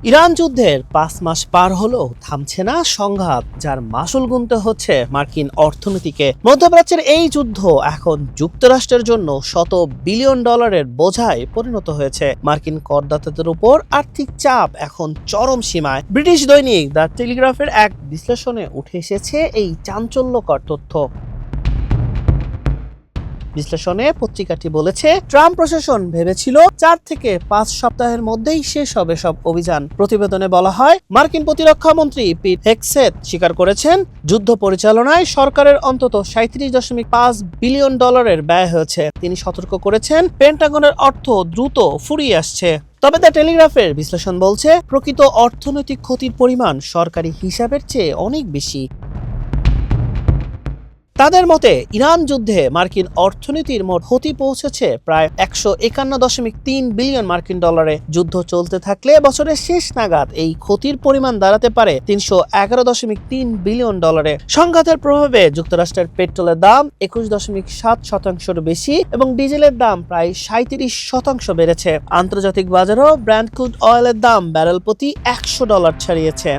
Iran যুদ্ধের ৫ মাস পার হলেও থামছে না সংঘাত, যার মাসুল গুনতে হচ্ছে মার্কিন অর্থনীতিকে। মধ্যপ্রাচ্যের এই যুদ্ধ এখন যুক্তরাষ্ট্রের জন্য শত বিলিয়ন ডলারের বোঝায় পরিণত হয়েছে। মার্কিন করদাতাদের উপর আর্থিক চাপ এখন চরম সীমায়। ব্রিটিশ দৈনিক দ্য টেলিগ্রাফের এক বিশ্লেষণে উঠে এসেছে এই চাঞ্চল্যকর তথ্য। বিশ্লেষণে পত্রিকাটি বলেছে, ট্রাম্প প্রশাসন ভেবেছিল ৪ থেকে ৫ সপ্তাহের মধ্যেই শেষ হবে সব অভিযান। প্রতিবেদনে বলা হয়, মার্কিন প্রতিরক্ষা মন্ত্রী পিট হেগসেথ স্বীকার করেছেন, যুদ্ধ পরিচালনায় সরকারের অন্তত ৩৭.৫ বিলিয়ন ডলারের ব্যয় হয়েছে। তিনি সতর্ক করেছেন, পেন্টাগনের অর্থ দ্রুত ফুরিয়ে আসছে। তবে দ্য টেলিগ্রাফের বিশ্লেষণ বলছে, প্রকৃত অর্থনৈতিক ক্ষতির পরিমাণ সরকারি হিসাবের চেয়ে অনেক বেশি। তাদের মতে, ইরান যুদ্ধে মার্কিন অর্থনীতির মোট ক্ষতি পৌঁছেছে প্রায় ১৫১.৩ বিলিয়ন মার্কিন ডলারে। যুদ্ধ চলতে থাকলে বছরের শেষ নাগাদ এই ক্ষতির পরিমাণ দাঁড়াতে পারে ৩১১.৩ বিলিয়ন ডলারে। সংঘাতের প্রভাবে যুক্তরাষ্ট্রের পেট্রোলের দাম ২১.৭% বেশি এবং ডিজেলের দাম প্রায় ৩৭% বেড়েছে। আন্তর্জাতিক বাজারেও ব্র্যান্ড ক্রুড অয়েলের দাম ব্যারেল প্রতি $১০০ ছাড়িয়েছে।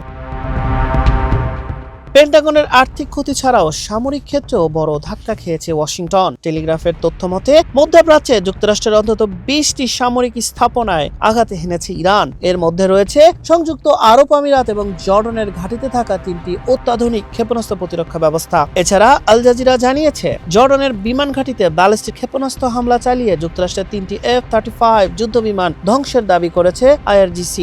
পেন্টাগনের আর্থিক ক্ষতি ছাড়াও সামরিক ক্ষেত্রেও বড় ধাক্কা খেয়েছে ওয়াশিংটন। টেলিগ্রাফের তথ্য মতে, মধ্যপ্রাচ্যে যুক্তরাষ্ট্রের অন্তত ২০টি সামরিক স্থাপনায় আঘাত হেনেছে ইরান। এর মধ্যে রয়েছে সংযুক্ত আরব আমিরাত এবং জর্ডানের ঘাঁটিতে থাকা ৩টি অত্যাধুনিক ক্ষেপণাস্ত্র প্রতিরক্ষা ব্যবস্থা। এছাড়া আল জাজিরা জানিয়েছে, জর্ডানের বিমান ঘাঁটিতে ব্যালিস্টিক ক্ষেপণাস্ত্র হামলা চালিয়ে যুক্তরাষ্ট্রের 3টি F-35 যুদ্ধবিমান ধ্বংসের দাবি করেছে IRGC।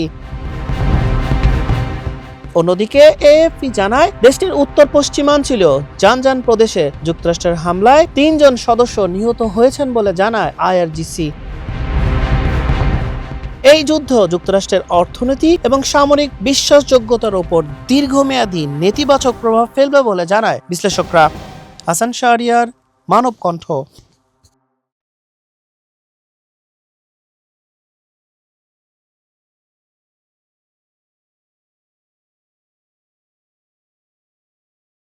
অন্যদিকে এএফপি জানায়, দেশটির উত্তর পশ্চিমাঞ্চলীয় জানজান প্রদেশে যুক্তরাষ্ট্রের হামলায় ৩ জন সদস্য নিহত হয়েছেন বলে জানায় IRGC। এই যুদ্ধ যুক্তরাষ্ট্রের অর্থনীতি এবং সামরিক বিশ্বাসযোগ্যতার উপর দীর্ঘমেয়াদী নেতিবাচক প্রভাব ফেলবে বলে জানায় বিশ্লেষকরা। হাসান শাহরিয়ার, মানব কণ্ঠ।